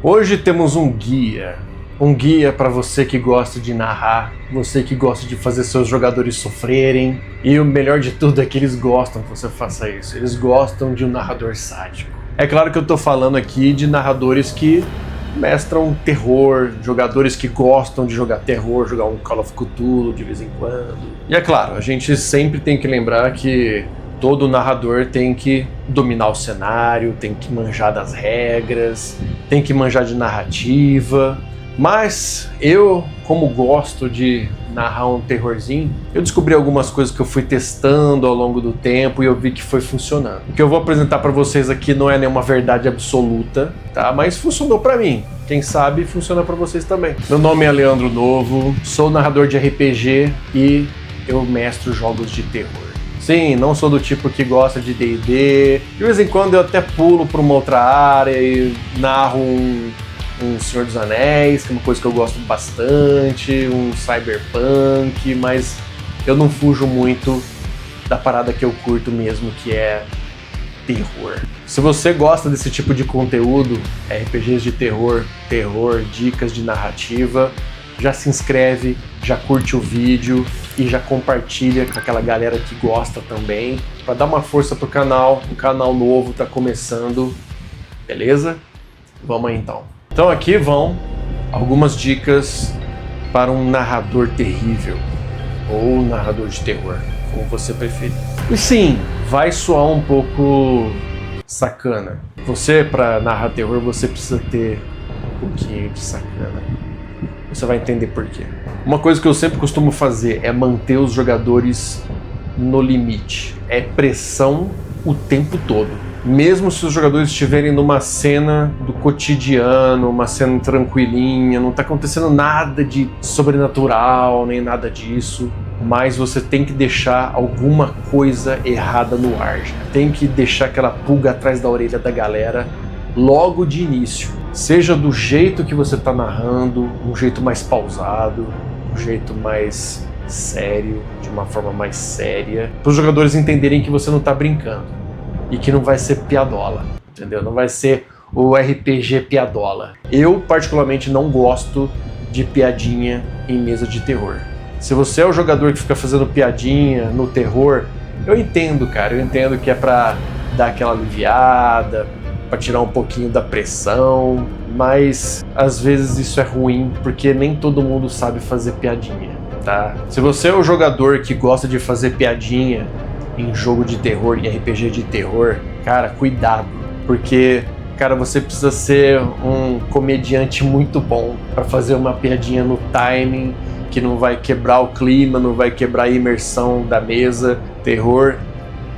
Hoje temos um guia para você que gosta de narrar, você que gosta de fazer seus jogadores sofrerem, e o melhor de tudo é que eles gostam que você faça isso, eles gostam de um narrador sádico. É claro que eu tô falando aqui de narradores que mestram terror, jogadores que gostam de jogar terror, jogar um Call of Cthulhu de vez em quando. E é claro, a gente sempre tem que lembrar que todo narrador tem que dominar o cenário, tem que manjar das regras, tem que manjar de narrativa. Mas eu, como gosto de narrar um terrorzinho, eu descobri algumas coisas que eu fui testando ao longo do tempo e eu vi que foi funcionando. O que eu vou apresentar para vocês aqui não é nenhuma verdade absoluta, tá? Mas funcionou para mim. Quem sabe funciona para vocês também. Meu nome é Leandro Novo, sou narrador de RPG e eu mestro jogos de terror. Sim, não sou do tipo que gosta de D&D. De vez em quando eu até pulo para uma outra área e narro um Senhor dos Anéis, que é uma coisa que eu gosto bastante, um cyberpunk, mas eu não fujo muito da parada que eu curto mesmo, que é terror. Se você gosta desse tipo de conteúdo, RPGs de terror, dicas de narrativa, já se inscreve, já curte o vídeo e já compartilha com aquela galera que gosta também, para dar uma força pro canal. Um canal novo tá começando, beleza? Vamos aí então. Então aqui vão algumas dicas para um narrador terrível, ou narrador de terror, como você preferir. E sim, vai soar um pouco sacana. Você, para narrar terror, você precisa ter um pouquinho de sacana. Você vai entender por quê. Uma coisa que eu sempre costumo fazer é manter os jogadores no limite. É pressão o tempo todo. Mesmo se os jogadores estiverem numa cena do cotidiano, uma cena tranquilinha, não está acontecendo nada de sobrenatural, nem nada disso, mas você tem que deixar alguma coisa errada no ar. Tem que deixar aquela pulga atrás da orelha da galera logo de início. Seja do jeito que você está narrando, um jeito mais pausado, um jeito mais sério, de uma forma mais séria, para os jogadores entenderem que você não está brincando. E que não vai ser piadola, entendeu? Não vai ser o RPG piadola. Eu, particularmente, não gosto de piadinha em mesa de terror. Se você é o jogador que fica fazendo piadinha no terror, eu entendo, cara. Eu entendo que é pra dar aquela aliviada, pra tirar um pouquinho da pressão, mas às vezes isso é ruim, porque nem todo mundo sabe fazer piadinha, tá? Se você é o jogador que gosta de fazer piadinha em jogo de terror, em RPG de terror, cara, cuidado, porque, cara, você precisa ser um comediante muito bom para fazer uma piadinha no timing, que não vai quebrar o clima, não vai quebrar a imersão da mesa. Terror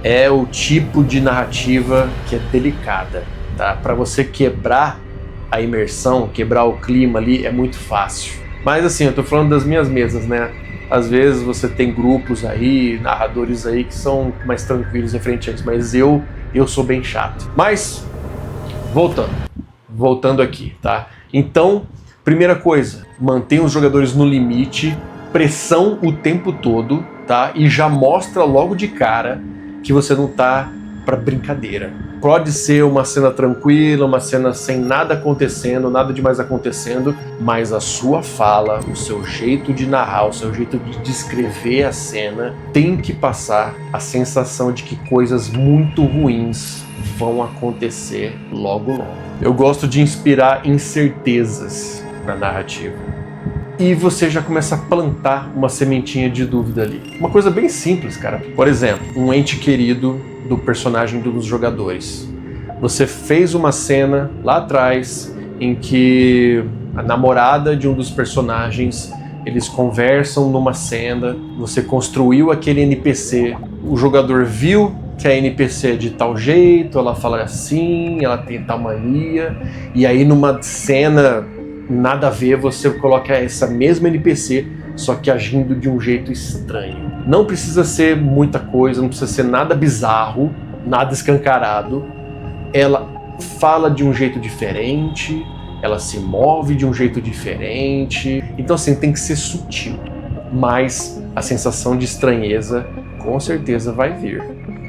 é o tipo de narrativa que é delicada, tá? Para você quebrar a imersão, quebrar o clima ali, é muito fácil. Mas assim, eu tô falando das minhas mesas, né? Às vezes você tem grupos aí, narradores aí que são mais tranquilos referente a isso, mas eu sou bem chato. Mas, voltando aqui, tá? Então, primeira coisa, mantenha os jogadores no limite, pressão o tempo todo, tá? E já mostra logo de cara que você não tá pra brincadeira. Pode ser uma cena tranquila, uma cena sem nada acontecendo, nada demais acontecendo, mas a sua fala, o seu jeito de narrar, o seu jeito de descrever a cena tem que passar a sensação de que coisas muito ruins vão acontecer logo. Eu gosto de inspirar incertezas na narrativa. E você já começa a plantar uma sementinha de dúvida ali. Uma coisa bem simples, cara. Por exemplo, um ente querido do personagem dos jogadores. Você fez uma cena lá atrás em que a namorada de um dos personagens, eles conversam numa cena, você construiu aquele NPC, o jogador viu que a NPC é de tal jeito, ela fala assim, ela tem tal mania, e aí numa cena nada a ver, você coloca essa mesma NPC, só que agindo de um jeito estranho. Não precisa ser muita coisa, não precisa ser nada bizarro, nada escancarado. Ela fala de um jeito diferente, ela se move de um jeito diferente. Então assim, tem que ser sutil. Mas a sensação de estranheza com certeza vai vir,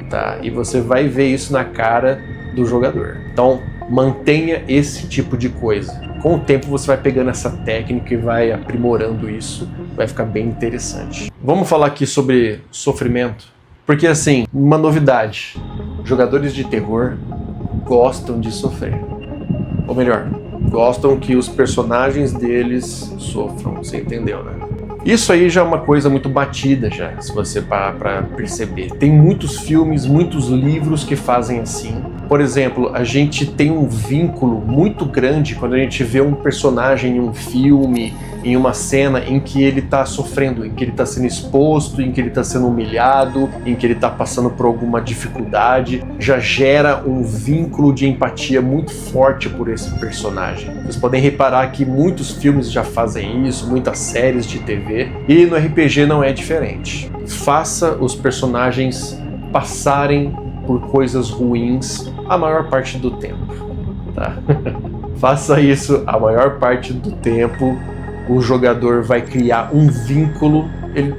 tá? E você vai ver isso na cara do jogador. Então, Mantenha esse tipo de coisa. Com o tempo você vai pegando essa técnica e vai aprimorando isso, vai ficar bem interessante. Vamos falar aqui sobre sofrimento, porque assim, uma novidade, jogadores de terror gostam de sofrer. Ou melhor, gostam que os personagens deles sofram, você entendeu, né? Isso aí já é uma coisa muito batida já, se você parar para perceber. Tem muitos filmes, muitos livros que fazem assim. Por exemplo, a gente tem um vínculo muito grande quando a gente vê um personagem em um filme, em uma cena em que ele está sofrendo, em que ele está sendo exposto, em que ele está sendo humilhado, em que ele está passando por alguma dificuldade. Já gera um vínculo de empatia muito forte por esse personagem. Vocês podem reparar que muitos filmes já fazem isso, muitas séries de TV, e no RPG não é diferente. Faça os personagens passarem por coisas ruins a maior parte do tempo, tá? Faça isso a maior parte do tempo, o jogador vai criar um vínculo.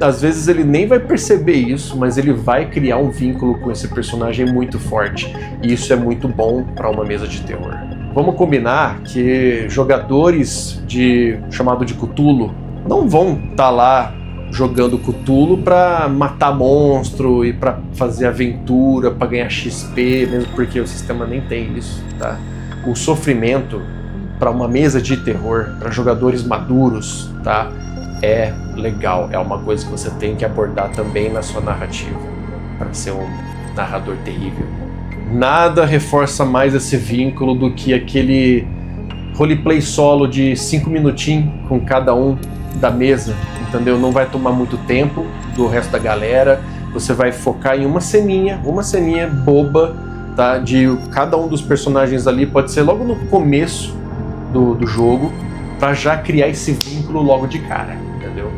Às vezes ele nem vai perceber isso, mas ele vai criar um vínculo com esse personagem muito forte, e isso é muito bom para uma mesa de terror. Vamos combinar que jogadores chamado de Cthulhu não vão estar lá jogando Cthulhu para matar monstro e para fazer aventura, para ganhar XP, mesmo porque o sistema nem tem isso, tá? O sofrimento para uma mesa de terror, para jogadores maduros, tá? É legal, é uma coisa que você tem que abordar também na sua narrativa, para ser um narrador terrível. Nada reforça mais esse vínculo do que aquele roleplay solo de 5 minutinhos com cada um da mesa, entendeu? Não vai tomar muito tempo do resto da galera, você vai focar em uma ceninha boba, tá? De cada um dos personagens ali, pode ser logo no começo do jogo, para já criar esse vínculo logo de cara, entendeu?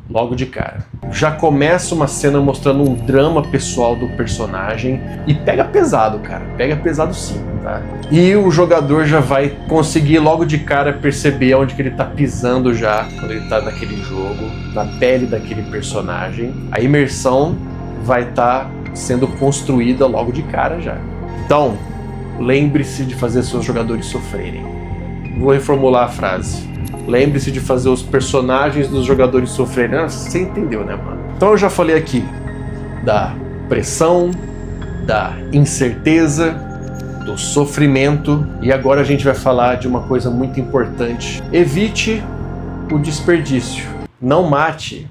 Logo de cara. Já começa uma cena mostrando um drama pessoal do personagem e pega pesado, cara. Pega pesado sim, tá? E o jogador já vai conseguir logo de cara perceber onde que ele tá pisando já, quando ele tá naquele jogo, na pele daquele personagem. A imersão vai estar sendo construída logo de cara já. Então, lembre-se de fazer seus jogadores sofrerem. Vou reformular a frase. Lembre-se de fazer os personagens dos jogadores sofrerem. Você entendeu, né, mano? Então eu já falei aqui da pressão, da incerteza, do sofrimento, e agora a gente vai falar de uma coisa muito importante. Evite o desperdício. Não mate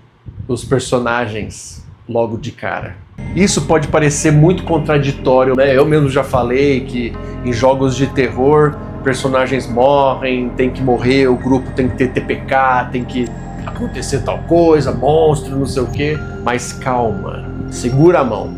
os personagens logo de cara. Isso pode parecer muito contraditório, né? Eu mesmo já falei que em jogos de terror personagens morrem, tem que morrer, o grupo tem que ter TPK, tem que acontecer tal coisa, monstro, não sei o quê. Mas calma, segura a mão,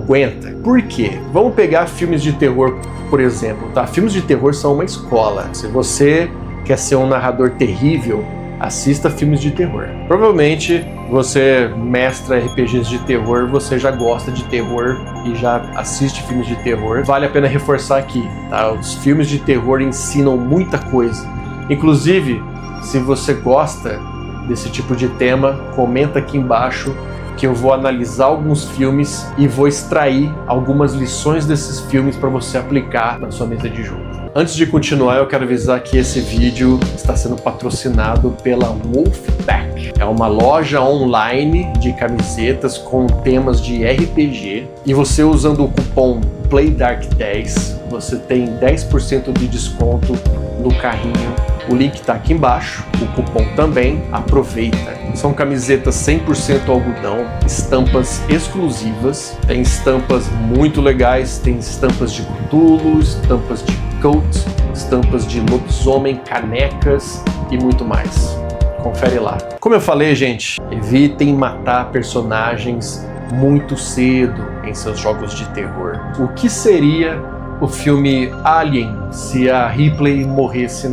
aguenta. Por quê? Vamos pegar filmes de terror, por exemplo, tá? Filmes de terror são uma escola. Se você quer ser um narrador terrível, assista filmes de terror. Provavelmente você mestra RPGs de terror, você já gosta de terror e já assiste filmes de terror. Vale a pena reforçar aqui, tá? Os filmes de terror ensinam muita coisa. Inclusive, se você gosta desse tipo de tema, comenta aqui embaixo que eu vou analisar alguns filmes e vou extrair algumas lições desses filmes para você aplicar na sua mesa de jogo. Antes de continuar, eu quero avisar que esse vídeo está sendo patrocinado pela Wolfpack. É uma loja online de camisetas com temas de RPG. E você usando o cupom PLAYDARK10, você tem 10% de desconto no carrinho. O link está aqui embaixo, o cupom também, aproveita. São camisetas 100% algodão, estampas exclusivas, tem estampas muito legais, tem estampas de Cthulhu, estampas de Cult, estampas de lobisomem, canecas e muito mais. Confere lá. Como eu falei, gente, evitem matar personagens muito cedo em seus jogos de terror. O que seria o filme Alien se a Ripley morresse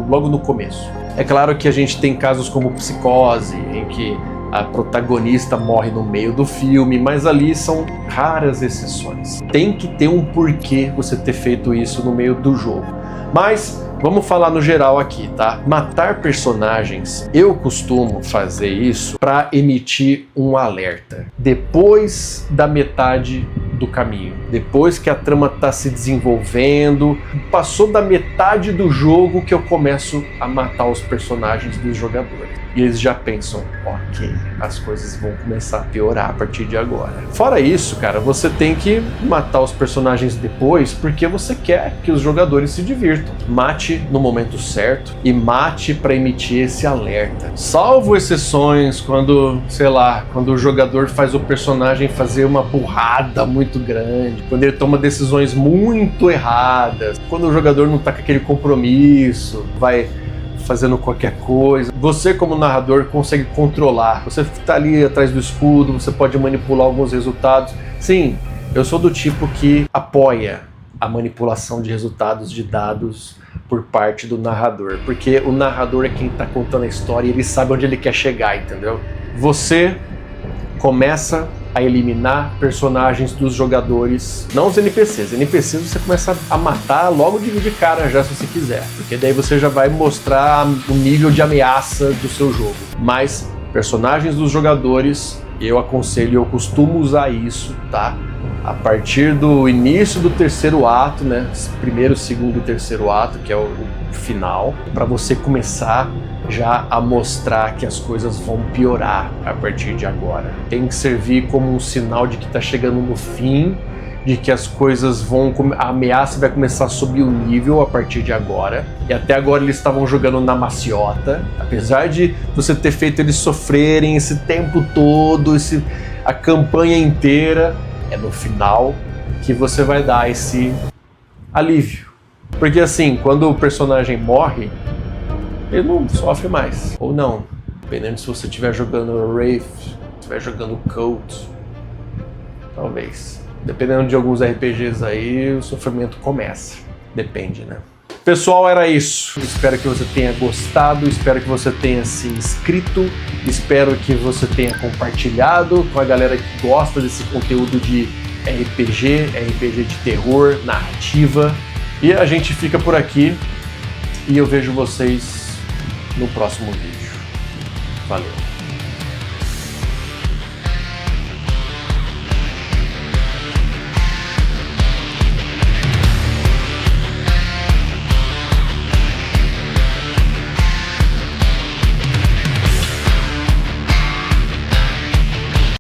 logo no começo? É claro que a gente tem casos como Psicose, em que a protagonista morre no meio do filme, mas ali são raras exceções. Tem que ter um porquê você ter feito isso no meio do jogo. Mas vamos falar no geral aqui, tá? Matar personagens, eu costumo fazer isso para emitir um alerta. Depois da metade do caminho. Depois que a trama tá se desenvolvendo, passou da metade do jogo que eu começo a matar os personagens dos jogadores. E eles já pensam, ok, as coisas vão começar a piorar a partir de agora. Fora isso, cara, você tem que matar os personagens depois porque você quer que os jogadores se divirtam. Mate no momento certo e mate para emitir esse alerta. Salvo exceções quando, sei lá, quando o jogador faz o personagem fazer uma burrada muito grande, quando ele toma decisões muito erradas, quando o jogador não tá com aquele compromisso, vai fazendo qualquer coisa. Você, como narrador, consegue controlar. Você tá ali atrás do escudo, você pode manipular alguns resultados. Sim, eu sou do tipo que apoia a manipulação de resultados de dados por parte do narrador, porque o narrador é quem tá contando a história e ele sabe onde ele quer chegar, entendeu? Você começa a eliminar personagens dos jogadores, não os NPCs. NPCs você começa a matar logo de cara já, se você quiser, porque daí você já vai mostrar o nível de ameaça do seu jogo. Mas personagens dos jogadores, eu aconselho, eu costumo usar isso, tá? A partir do início do terceiro ato, né? Primeiro, segundo e terceiro ato, que é o final, para você começar já a mostrar que as coisas vão piorar a partir de agora. Tem que servir como um sinal de que está chegando no fim, de que as coisas vão... a ameaça vai começar a subir o nível a partir de agora. E até agora eles estavam jogando na maciota. Apesar de você ter feito eles sofrerem esse tempo todo, a campanha inteira, é no final que você vai dar esse alívio. Porque assim, quando o personagem morre, ele não sofre mais. Ou não, dependendo se você estiver jogando Wraith, estiver jogando Cult, talvez. Dependendo de alguns RPGs aí, o sofrimento começa. Depende, né? Pessoal, era isso. Espero que você tenha gostado, espero que você tenha se inscrito, espero que você tenha compartilhado com a galera que gosta desse conteúdo de RPG de terror, narrativa. E a gente fica por aqui e eu vejo vocês no próximo vídeo. Valeu!